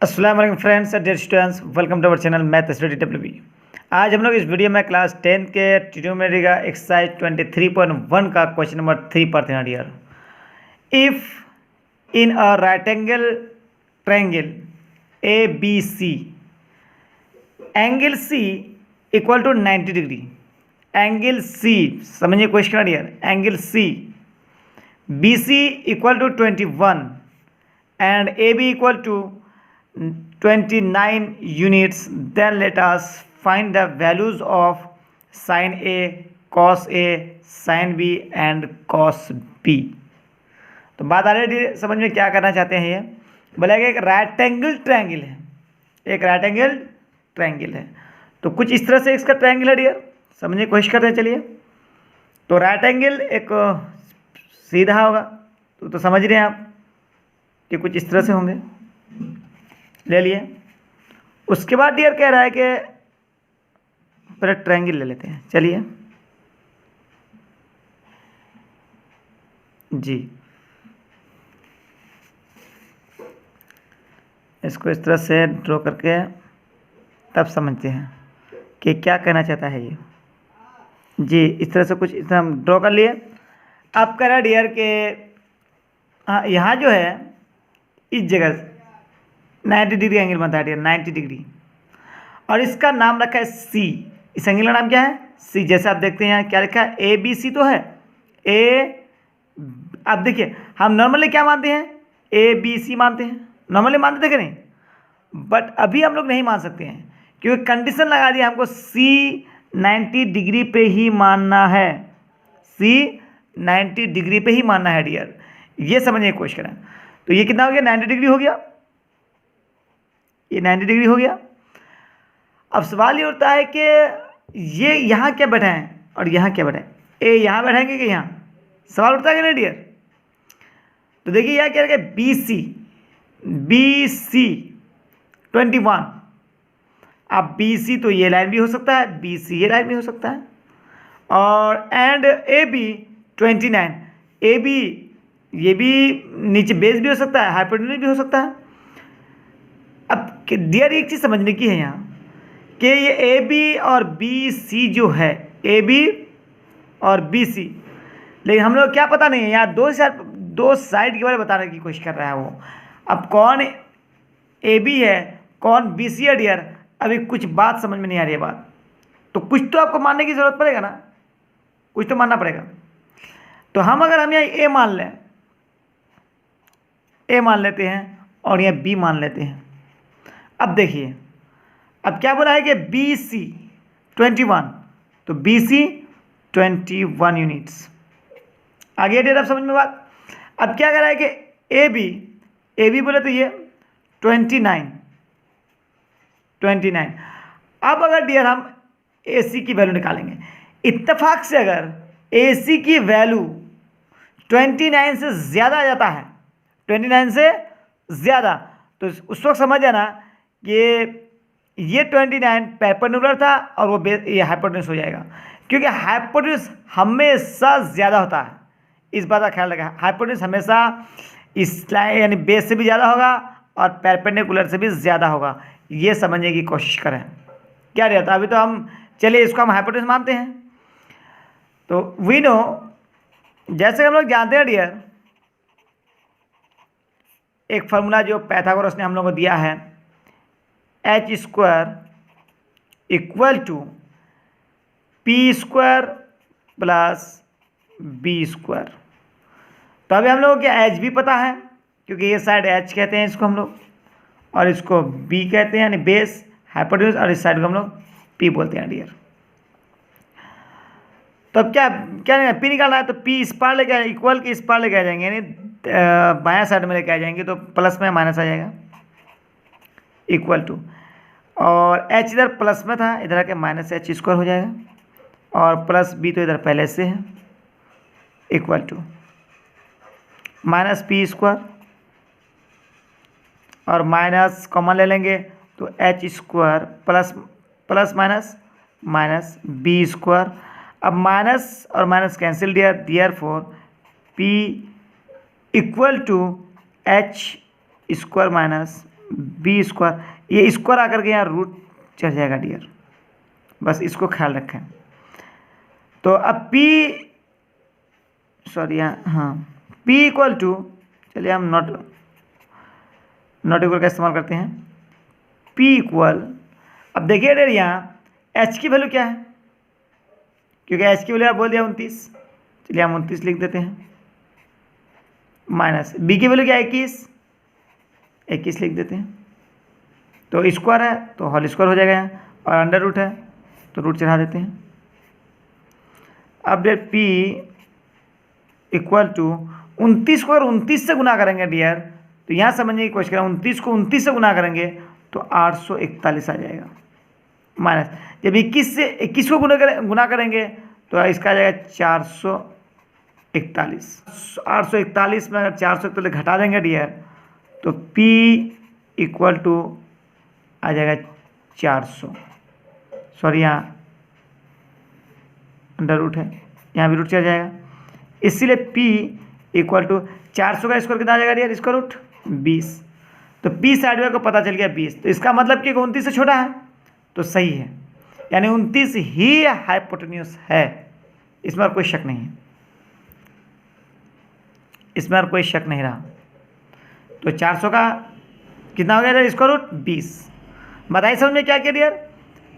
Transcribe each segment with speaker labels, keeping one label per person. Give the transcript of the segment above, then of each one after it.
Speaker 1: अस्सलाम वालेकुम friends and dear students, welcome to our channel math study WB. आज हम लोग इस वीडियो में क्लास 10 के ट्रिग्नोमेट्री का एक्सरसाइज 23.1 का क्वेश्चन नंबर 3 पढ़ते हैं dear. If in a right angle triangle A B C angle C equal to 90 degree, angle C समझिए question dear, angle C B C equal to 21 and AB equal to 29 units, then let us find the values of sin A, cos A, sin B and cos B। तो बात आ रही है समझ में, क्या करना चाहते हैं ये बोला कि एक राइट एंगल ट्रायंगल है, एक राइट एंगल ट्रायंगल है। तो कुछ इस तरह से इसका ट्रायंगल है डियर, समझिए कोशिश करते हैं। चलिए, तो राइट एंगल एक सीधा होगा, तो समझ रहे हैं आप कि कुछ इस तरह से होंगे, ले लिए। उसके बाद डियर कह रहा है कि पहले ट्रायंगल ले लेते हैं। चलिए जी, इसको इस तरह से ड्रॉ करके तब समझते हैं कि क्या कहना चाहता है ये जी। इस तरह से कुछ इस तरह हम ड्रॉ कर लिए। अब कह रहा है डियर के यहाँ जो है इस जगह 90 डिग्री एंगल बनता है डियर, 90 डिग्री, और इसका नाम रखा है सी। इस एंगल का नाम क्या है? सी। जैसे आप देखते हैं यहाँ क्या लिखा है, ए बी सी तो है ए। अब देखिए हम नॉर्मली क्या मानते हैं, ए बी सी मानते हैं, नॉर्मली मानते थे कि नहीं, बट अभी हम लोग नहीं मान सकते हैं क्योंकि कंडीशन लगा दिया हमको सी 90 डिग्री पे ही मानना है, सी 90 डिग्री पे ही मानना है डियर। ये समझने की कोशिश करें। तो ये कितना हो गया, 90 डिग्री हो गया, ये 90 डिग्री हो गया। अब सवाल ये उठता है कि ये यहाँ क्या बैठाएं और यहाँ क्या बैठाएं, ए यहाँ बैठाएंगे कि यहाँ, सवाल उठता है कि नहीं डियर। तो देखिए यहाँ क्या है, बी सी 21। अब बी सी तो ये लाइन भी हो सकता है, बी सी ये लाइन भी हो सकता है, और and A B 29, A B ये भी नीचे बेस भी हो सकता है, हाइपोटेन्यूज भी हो सकता है। अब डियर एक चीज़ समझने की है यहाँ कि ये ए बी और बी सी जो है, ए बी और बी सी, लेकिन हम लोग क्या पता नहीं है, यहाँ दो साइड के बारे में बताने की कोशिश कर रहा है वो। अब कौन ए बी है कौन बी सी है डियर, अभी कुछ बात समझ में नहीं आ रही है बात। तो कुछ तो आपको मानने की ज़रूरत पड़ेगा ना, कुछ तो मानना पड़ेगा। तो हम यहाँ ए मान लें, ए मान लेते हैं और यहाँ बी मान लेते हैं। अब देखिए अब क्या बोला है कि बी सी 21, तो बी सी 21 यूनिट्स। आगे डेट अब समझ में बात। अब क्या कर रहा है कि ए बी बोले तो ये 29। अब अगर डियर हम ए सी की वैल्यू निकालेंगे, इत्तेफाक से अगर ए सी की वैल्यू 29 से ज़्यादा आ जाता है, 29 से ज़्यादा, तो उस वक्त समझ जाना कि ये 29 परपेंडिकुलर था और वो ये हाइपोटेन्यूज हो जाएगा, क्योंकि हाइपोटेन्यूज हमेशा ज़्यादा होता है। इस बात का ख्याल रखें, हाइपोटेन्यूज हमेशा इस लाइन यानी बेस से भी ज़्यादा होगा और परपेंडिकुलर से भी ज़्यादा होगा। ये समझने की कोशिश करें क्या रहता है। अभी तो हम चलिए इसको हम हाइपोटेन्यूज मानते हैं। तो वी नो, जैसे हम लोग जानते हैं डियर, एक फार्मूला जो पाइथागोरस ने हम लोग को दिया है, H square equal to P square plus B square. तो अभी हम लोगों को क्या एच भी पता है, क्योंकि ये साइड एच कहते हैं इसको हम लोग, और इसको बी कहते हैं यानी बेस हाइपोटेन्यूज, और इस साइड को हम लोग पी बोलते हैं डियर। तो अब क्या पी निकालना है, तो पी इस पार लेके आए, इक्वल के इस पार लेके आ जाएंगे, यानी बायां साइड में लेके आ जाएंगे, तो प्लस में माइनस आ जाएगा, इक्वल टू, और एच इधर प्लस में था, इधर आके माइनस एच स्क्वायर हो जाएगा, और प्लस बी तो इधर पहले से है, equal to minus P square, और माइनस कॉमन ले लेंगे तो H square plus minus B square. अब माइनस और minus cancel there four P equal to H square minus B square, ये स्क्वायर आकर के यहाँ रूट चढ़ जाएगा डियर, बस इसको ख्याल रखें। तो अब P, सॉरी यहाँ, हाँ, P इक्वल टू, चलिए हम नॉट इक्वल का इस्तेमाल करते हैं। P इक्वल, अब देखिए डियर यहाँ H की वैल्यू क्या है, क्योंकि H की वैल्यू आप बोल दिया 29, चलिए हम 29 लिख देते हैं, माइनस B की वैल्यू क्या है 21 लिख देते हैं। तो स्क्वायर है तो होल स्क्वायर हो जाएगा यहाँ, और अंडर रूट है तो रूट चढ़ा देते हैं। अब डियर P इक्वल टू 29 को अगर 29 से गुना करेंगे डियर, तो यहाँ समझने की कोशिश करें, 29 को 29 से गुना करेंगे तो 841 आ जाएगा, माइनस जब 21 से 21 को गुना करेंगे तो इसका आ जाएगा 441। 841 में अगर 441 घटा देंगे डियर तो P इक्वल टू आ जाएगा 400, सॉरी यहाँ अंडर रूट है, यहाँ भी रूट चला जाएगा, इसीलिए P इक्वल टू 400 का स्क्वायर कितना आ जाएगा डियर, इसका रूट 20। तो P साइड को पता चल गया 20, तो इसका मतलब कि 29 से छोटा है तो सही है, यानी 29 ही हाइपोटेन्यूस है, इसमें और कोई शक नहीं है, इसमें और कोई शक नहीं रहा। तो 400 का कितना हो गया इसका रूट 20। बताइए समझ में क्या किया डियर,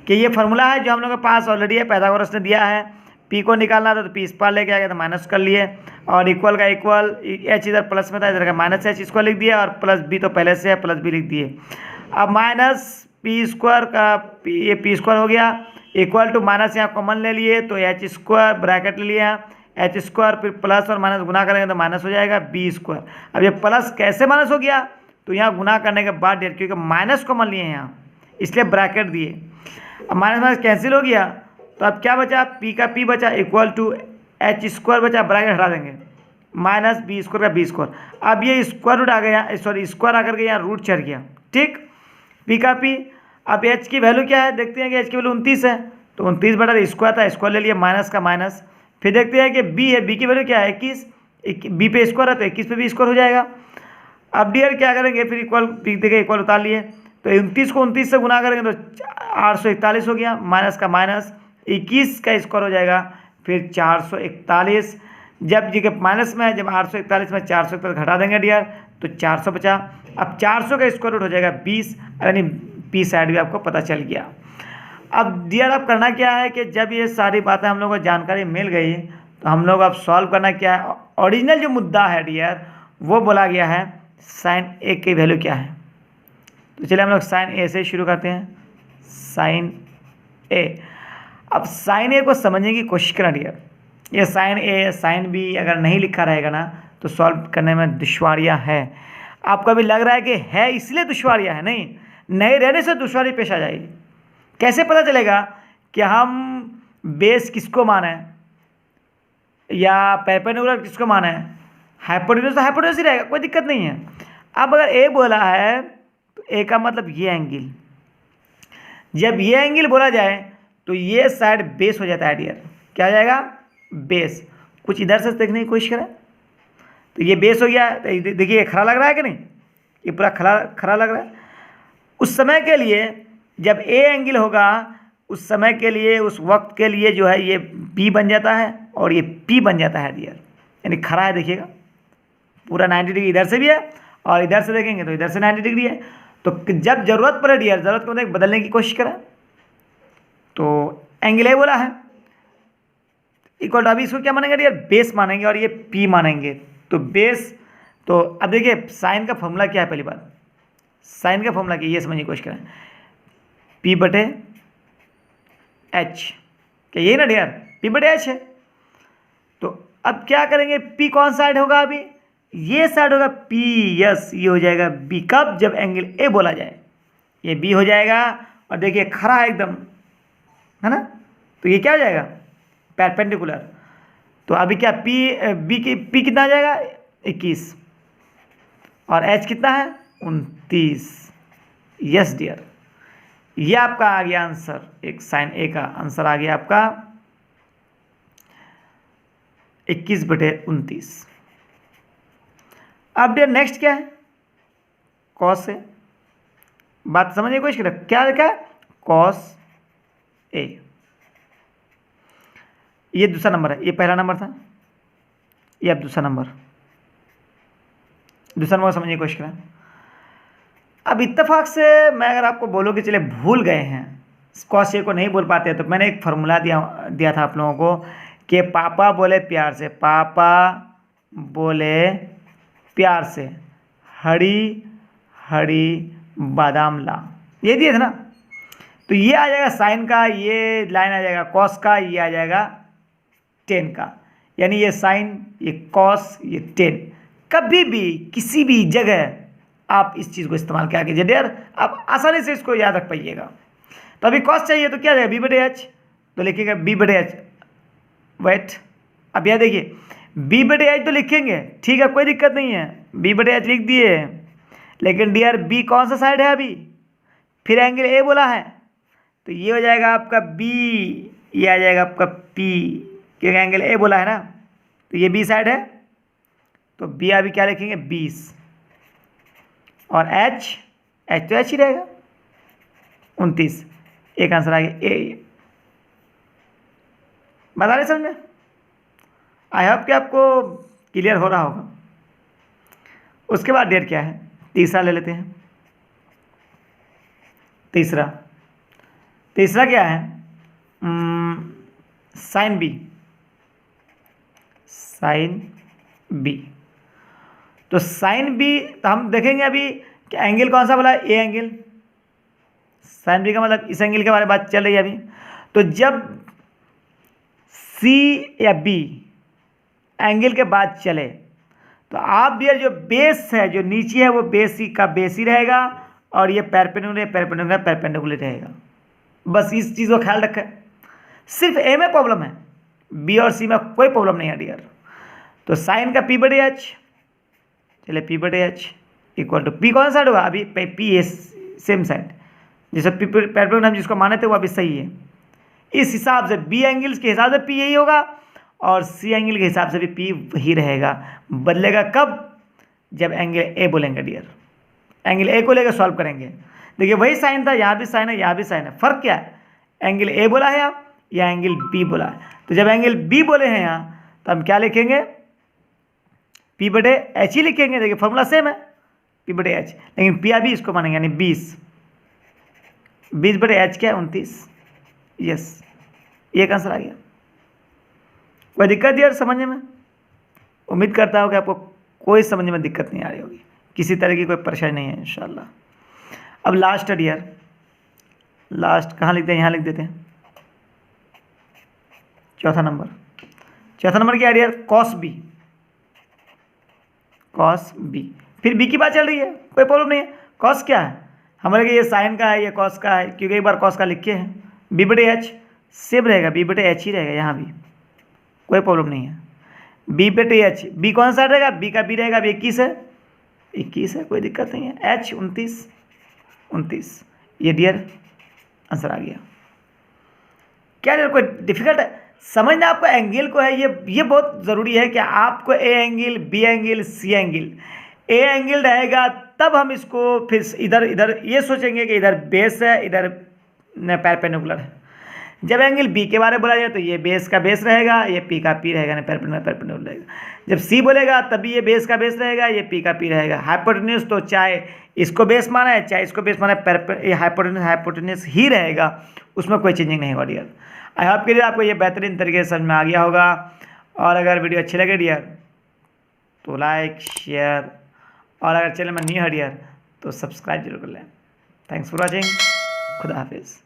Speaker 1: कि ये फार्मूला है जो हम लोग के पास ऑलरेडी है, पाइथागोरस ने दिया है, P को निकालना था तो P इस पार लेके आ गया तो माइनस कर लिए, और इक्वल का इक्वल, H इधर प्लस में था इधर का माइनस H इसको लिख दिया, और प्लस B तो पहले से है प्लस B लिख दिए। अब माइनस P स्क्वायर का ये P स्क्वायर हो गया, इक्वल टू माइनस यहाँ कॉमन ले लिए तो H स्क्वायर ब्रैकेट ले लिया, H स्क्वायर फिर प्लस और माइनस गुना करेंगे तो माइनस हो जाएगा B स्क्वायर। अब ये प्लस कैसे माइनस हो गया, तो यहाँ गुना करने के बाद डियर, क्योंकि माइनस कॉमन लिए हैं यहाँ इसलिए ब्रैकेट दिए, अब माइनस माइनस कैंसिल हो गया, तो अब क्या बचा, P का P बचा इक्वल टू H स्क्वायर बचा, ब्रैकेट हटा देंगे, माइनस B स्क्वायर का B स्क्वायर। अब ये स्क्वायर रूट आ गया, सॉरी स्क्वायर आकर के यहाँ रूट चढ़ गया, ठीक, P का P। अब H की वैल्यू क्या है, देखते हैं कि H की वैल्यू 29 है, तो 29 बटा स्क्वायर था, स्क्वायर ले लिया, माइनस का माइनस, फिर देखते हैं कि B है, B की वैल्यू क्या है 21, B पे स्क्वायर है तो 21 पे भी स्क्वायर हो जाएगा। अब डियर क्या करेंगे, फिर इक्वल देखिए इक्वल उतार लिए, तो 29 को 29 से गुना करेंगे तो 841 हो गया, माइनस का माइनस 21 का स्क्वायर हो जाएगा, फिर 441, जब जी के माइनस में है, जब 841 में 441 घटा देंगे डियर तो 400 बचा। अब 400 का स्क्वायर रूट हो जाएगा 20, यानी P साइड भी आपको पता चल गया। अब डियर अब करना क्या है कि जब ये सारी बातें हम लोग को जानकारी मिल गई तो हम लोग अब सॉल्व करना क्या है, ओरिजिनल जो मुद्दा है डियर वो बोला गया है साइन ए की वैल्यू क्या है। तो चलिए हम लोग साइन ए से शुरू करते हैं, साइन ए। अब साइन ए को समझने की कोशिश करना डियर, ये साइन ए साइन बी अगर नहीं लिखा रहेगा ना तो सॉल्व करने में दुश्वारियाँ हैं। आपको अभी लग रहा है कि है इसलिए दुश्वारियाँ है, नहीं रहने से दुश्वारी पेश आ जाएगी। कैसे पता चलेगा कि हम बेस किसको माने या परपेंडिकुलर किसको माने, हाइपोटेन्यूज तो हाइपोटेन्यूज ही रहेगा, कोई दिक्कत नहीं है। अब अगर ए बोला है तो ए का मतलब ये एंगल, जब ये एंगल बोला जाए तो ये साइड बेस हो जाता है डियर, क्या हो जाएगा बेस। कुछ इधर से देखने की कोशिश करें तो ये बेस हो गया, तो देखिए खड़ा लग रहा है कि नहीं, ये पूरा खड़ा लग रहा है। उस समय के लिए जब ए एंगल होगा उस समय के लिए उस वक्त के लिए जो है ये बी बन जाता है और ये पी बन जाता है डियर, यानी खड़ा है देखिएगा पूरा 90 डिग्री इधर से भी है और इधर से देखेंगे तो इधर से 90 डिग्री है। तो जब जरूरत पड़े डियर, जरूरत को बदलने की कोशिश करें तो एंगल ए बोला है इक्वल टू, अभी इसको क्या मानेंगे डियर बेस मानेंगे और ये पी मानेंगे, तो बेस। तो अब देखिए साइन का फॉर्मूला क्या है, पहली बात साइन का फॉर्मूला क्या है ये समझने की कोशिश करें, पी बटे एच, क्या यही ना डियर पी बटे एच है। तो अब क्या करेंगे, पी कौन साइड होगा, अभी ये साइड होगा पी, यस ये हो जाएगा बी, कब जब एंगल ए बोला जाए ये बी हो जाएगा, और देखिए खड़ा है एकदम है ना, तो ये क्या हो जाएगा परपेंडिकुलर। तो अभी क्या पी कितना आ जाएगा 21 और एच कितना है 29, यस डियर ये आपका आ गया आंसर, एक साइन ए का आंसर आ गया आपका 21/29। अब डियर नेक्स्ट क्या है, कॉस है, बात समझिए कोशिश करें, क्या लिखा है कॉस ए, ये दूसरा नंबर है, ये पहला नंबर था, ये अब दूसरा नंबर समझने की कोशिश करें। अब इत्तेफाक से मैं अगर आपको बोलूँ कि चले भूल गए हैं, कॉस ए को नहीं बोल पाते, तो मैंने एक फार्मूला दिया था आप लोगों को कि पापा बोले प्यार से, पापा बोले प्यार से हरी हरी बादाम ला, ये दिए थे ना। तो ये आ जाएगा साइन का, ये लाइन आ जाएगा कॉस का, ये आ जाएगा टेन का, यानी ये साइन, ये कॉस, ये टेन। कभी भी किसी भी जगह आप इस चीज़ को इस्तेमाल क्या कीजिए डियर, आप आसानी से इसको याद रख पाइएगा। तो अभी कॉस चाहिए तो क्या जाएगा बी बटे एच, तो लिखिएगा बी बटे एच। वेट, अब यह देखिए बी बटे एच तो लिखेंगे, ठीक है, कोई दिक्कत नहीं है, बी बटे एच लिख दिए, लेकिन डियर बी कौन सा साइड है अभी, फिर एंगल ए बोला है, तो ये हो जाएगा आपका बी, ये आ जाएगा आपका पी, क्योंकि एंगल ए बोला है ना, तो ये बी साइड है, तो बी अभी क्या लिखेंगे 20, और एच तो एच ही रहेगा 29, एक आंसर आ गया ए। बता रहे समझ में, आई होप कि आपको क्लियर हो रहा होगा। उसके बाद डेट क्या है, तीसरा ले लेते हैं। तीसरा क्या है, साइन बी। तो साइन बी तो हम देखेंगे अभी कि एंगल कौन सा बोला, ए एंगल, साइन बी का मतलब इस एंगल के बारे में बात चल रही है अभी। तो जब सी या बी एंगल के बाद चले, तो आप भी जो बेस है, जो नीचे है, वो बेस का बेस ही रहेगा, और ये परपेंडिकुलर रहेगा। बस इस चीज़ को ख्याल रखें। सिर्फ ए में प्रॉब्लम है, बी और सी में कोई प्रॉब्लम नहीं है डियर। तो साइन का पी बटे एच, चलिए पी बटे एच इक्वल टू पी कौन सा साइड होगा अभी, पी ए सेम साइड, जैसे पी परपेंडिकुलर हम जिसको माने थे वो अभी सही है। इस हिसाब से बी एंगल्स के हिसाब से पी यही होगा, और सी एंगल के हिसाब से भी पी वही रहेगा। बदलेगा कब, जब एंगल ए बोलेंगे डियर, एंगल ए को लेकर सॉल्व करेंगे। देखिए वही साइन था, यहाँ भी साइन है, यहाँ भी साइन है, फर्क क्या है, एंगल ए बोला है आप या एंगल बी बोला है। तो जब एंगल बी बोले हैं यहाँ, तो हम क्या लिखेंगे, पी बटे एच ही लिखेंगे। देखिए फॉर्मूला सेम है, पी बटे एच, लेकिन पी अभी इसको मानेंगे, यानी 20 बटे एच क्या है 29। यस, एक आंसर आ गया। कोई दिक्कत यार समझने में, उम्मीद करता हूँ कि आपको कोई समझने में दिक्कत नहीं आ रही होगी, किसी तरह की कोई परेशानी नहीं है इंशाल्लाह। अब लास्ट है डियर, लास्ट कहाँ लिखते हैं, यहाँ लिख देते हैं, चौथा नंबर क्या है डियर, कॉस बी। फिर बी की बात चल रही है, कोई प्रॉब्लम नहीं है। कॉस क्या है, हमारे ये साइन का है, ये कॉस का है, क्योंकि एक बार कॉस का लिखे हैं। बी बटे एच सेम रहेगा, बी बटे एच ही रहेगा, यहाँ भी कोई प्रॉब्लम नहीं है। बी बटे एच, बी कौन सा रहेगा, बी का बी रहेगा, अभी 21 है, कोई दिक्कत नहीं है। एच 29, ये डियर आंसर आ गया। क्या डियर कोई डिफिकल्ट है समझना आपको, एंगल को है, ये बहुत ज़रूरी है कि आपको A angle, B angle, C angle, A angle रहेगा तब हम इसको फिर इधर ये सोचेंगे कि इधर बेस है, इधर परपेंडिकुलर है। जब एंगल बी के बारे में बोला जाए तो ये बेस का बेस रहेगा, ये पी का पी रहेगा, परपेंडिकुलर रहेगा। जब सी बोलेगा तभी ये बेस का बेस रहेगा, ये पी का पी रहेगा। हाइपोटेन्यूज तो चाहे इसको बेस माना है, चाहे इसको बेस माना है, ये हाइपोटेन्यूज ही रहेगा, उसमें कोई चेंजिंग नहीं होगा डियर। आई होप के लिए आपको ये बेहतरीन तरीके से समझ में आ गया होगा। और अगर वीडियो अच्छी लगे डियर तो लाइक, शेयर, और अगर चैनल में न्यू है डियर तो सब्सक्राइब जरूर कर लें। थैंक्स फॉर वॉचिंग, खुदा हाफिज़।